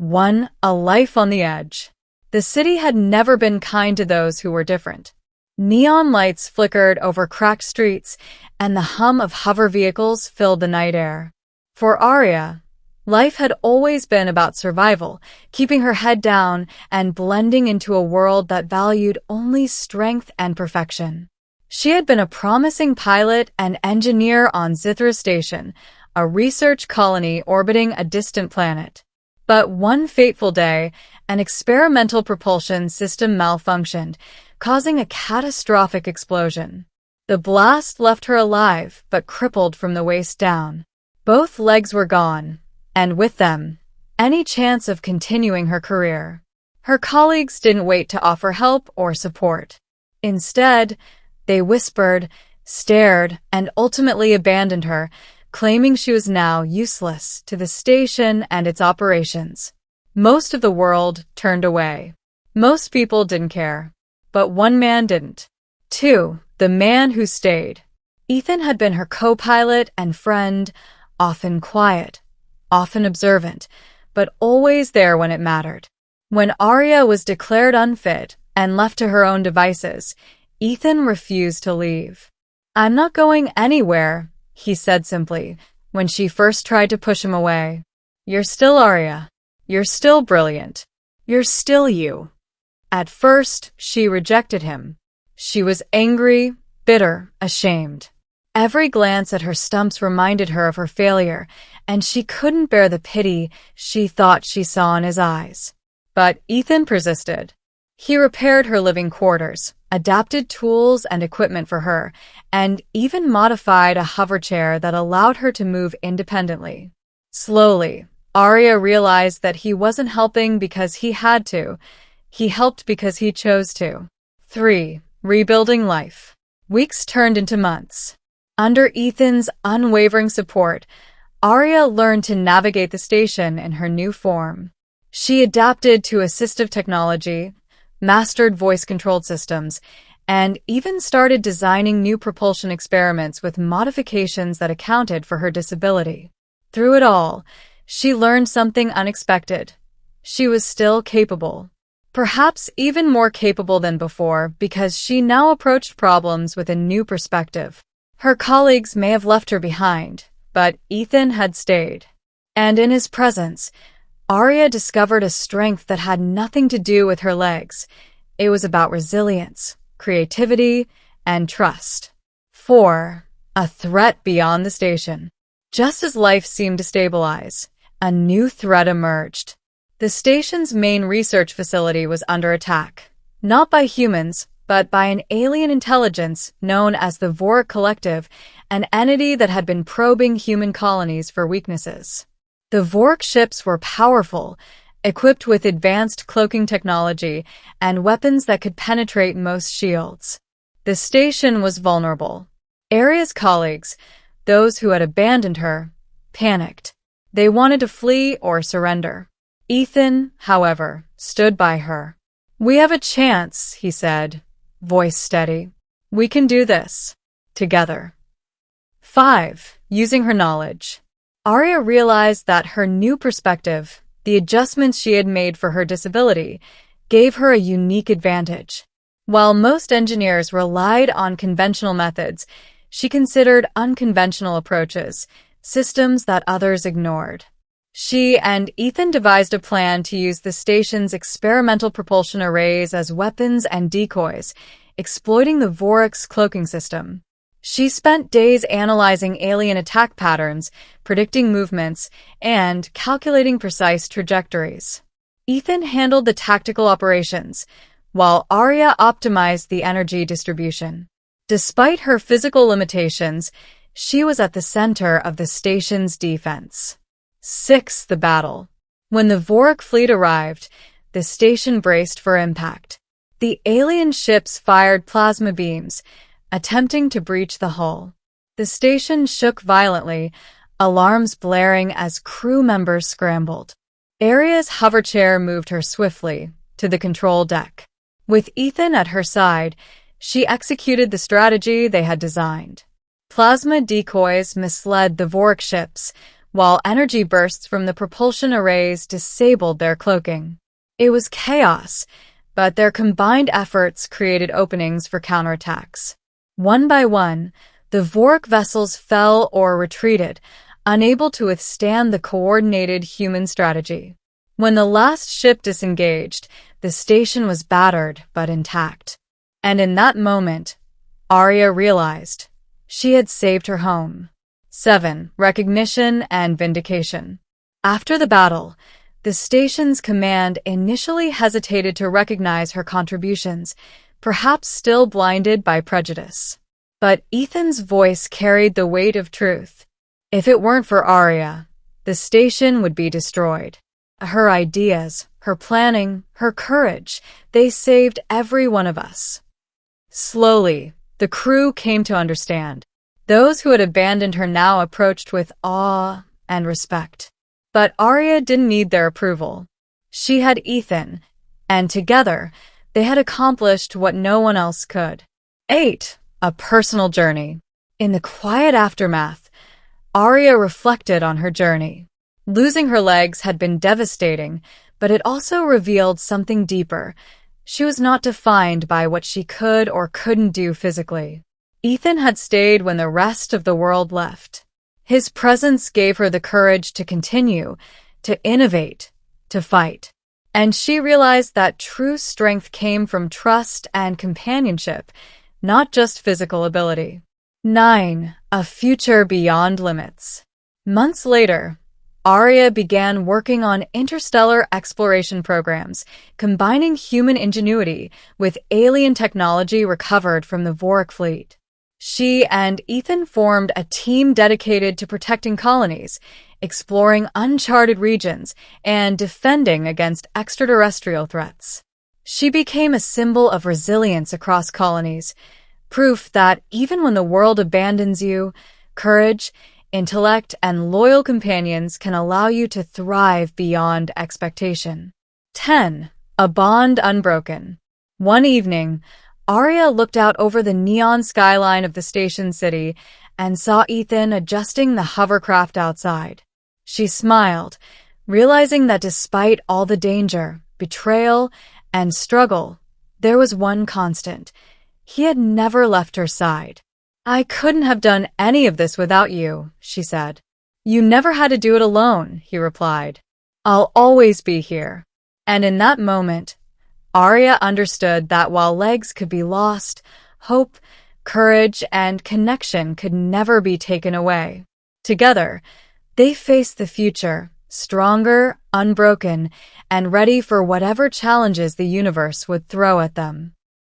1. A life on the edge. The city had never been kind to those who were different. Neon lights flickered over cracked streets, and the hum of hover vehicles filled the night air. For Aria, life had always been about survival, keeping her head down and blending into a world that valued only strength and perfection. She had been a promising pilot and engineer on Zithra Station, a research colony orbiting a distant planet. But one fateful day, an experimental propulsion system malfunctioned, causing a catastrophic explosion. The blast left her alive, but crippled from the waist down. Both legs were gone, and with them, any chance of continuing her career. Her colleagues didn't wait to offer help or support. Instead, they whispered, stared, and ultimately abandoned her, claiming she was now useless to the station and its operations. Most of the world turned away. Most people didn't care. But one man didn't. 2. The man who stayed. Ethan had been her co-pilot and friend, often quiet, often observant, but always there when it mattered. When Aria was declared unfit and left to her own devices, Ethan refused to leave. "I'm not going anywhere," he said simply, when she first tried to push him away. "You're still Aria. You're still brilliant. You're still you." At first, she rejected him. She was angry, bitter, ashamed. Every glance at her stumps reminded her of her failure, and she couldn't bear the pity she thought she saw in his eyes. But Ethan persisted. He repaired her living quarters, adapted tools and equipment for her, and even modified a hover chair that allowed her to move independently. Slowly, Aria realized that he wasn't helping because he had to. He helped because he chose to. 3. Rebuilding life. Weeks turned into months. Under Ethan's unwavering support, Aria learned to navigate the station in her new form. She adapted to assistive technology, mastered voice-controlled systems, and even started designing new propulsion experiments with modifications that accounted for her disability. Through it all, she learned something unexpected. She was still capable. Perhaps even more capable than before because she now approached problems with a new perspective. Her colleagues may have left her behind, but Ethan had stayed. And in his presence, Aria discovered a strength that had nothing to do with her legs. It was about resilience, creativity, and trust. 4. A threat beyond the station. Just as life seemed to stabilize, a new threat emerged. The station's main research facility was under attack, not by humans, but by an alien intelligence known as the Vorak Collective, an entity that had been probing human colonies for weaknesses. The Vorak ships were powerful, equipped with advanced cloaking technology and weapons that could penetrate most shields. The station was vulnerable. Aria's colleagues, those who had abandoned her, panicked. They wanted to flee or surrender. Ethan, however, stood by her. "We have a chance," he said, voice steady. "We can do this. Together." 5. Using her knowledge. Aria realized that her new perspective, the adjustments she had made for her disability, gave her a unique advantage. While most engineers relied on conventional methods, she considered unconventional approaches, systems that others ignored. She and Ethan devised a plan to use the station's experimental propulsion arrays as weapons and decoys, exploiting the Vorak's cloaking system. She spent days analyzing alien attack patterns, predicting movements, and calculating precise trajectories. Ethan handled the tactical operations, while Aria optimized the energy distribution. Despite her physical limitations, she was at the center of the station's defense. 6. The battle. When the Vorak fleet arrived, the station braced for impact. The alien ships fired plasma beams, attempting to breach the hull. The station shook violently, alarms blaring as crew members scrambled. Aria's hover chair moved her swiftly to the control deck. With Ethan at her side, she executed the strategy they had designed. Plasma decoys misled the Vorak ships, while energy bursts from the propulsion arrays disabled their cloaking. It was chaos, but their combined efforts created openings for counterattacks. One by one, the Vorak vessels fell or retreated, unable to withstand the coordinated human strategy. When the last ship disengaged, the station was battered but intact. And in that moment, Aria realized she had saved her home. 7. Recognition and Vindication. After the battle, the station's command initially hesitated to recognize her contributions, perhaps still blinded by prejudice. But Ethan's voice carried the weight of truth. If it weren't for Aria, the station would be destroyed. Her ideas, her planning, her courage, they saved every one of us. Slowly, the crew came to understand. Those who had abandoned her now approached with awe and respect. But Aria didn't need their approval. She had Ethan, and together, they had accomplished what no one else could. 8. A personal journey. In the quiet aftermath, Aria reflected on her journey. Losing her legs had been devastating, but it also revealed something deeper. She was not defined by what she could or couldn't do physically. Ethan had stayed when the rest of the world left. His presence gave her the courage to continue, to innovate, to fight. And she realized that true strength came from trust and companionship, not just physical ability. 9. A future beyond limits. Months later, Aria began working on interstellar exploration programs, combining human ingenuity with alien technology recovered from the Vorak fleet. She and Ethan formed a team dedicated to protecting colonies, exploring uncharted regions, and defending against extraterrestrial threats. She became a symbol of resilience across colonies, proof that even when the world abandons you, courage, intellect, and loyal companions can allow you to thrive beyond expectation. 10. A bond unbroken. One evening, Aria looked out over the neon skyline of the station city and saw Ethan adjusting the hovercraft outside. She smiled, realizing that despite all the danger, betrayal, and struggle, there was one constant. He had never left her side. "I couldn't have done any of this without you," she said. "You never had to do it alone," he replied. "I'll always be here." And in that moment, Aria understood that while legs could be lost, hope, courage, and connection could never be taken away. Together, they faced the future, stronger, unbroken, and ready for whatever challenges the universe would throw at them.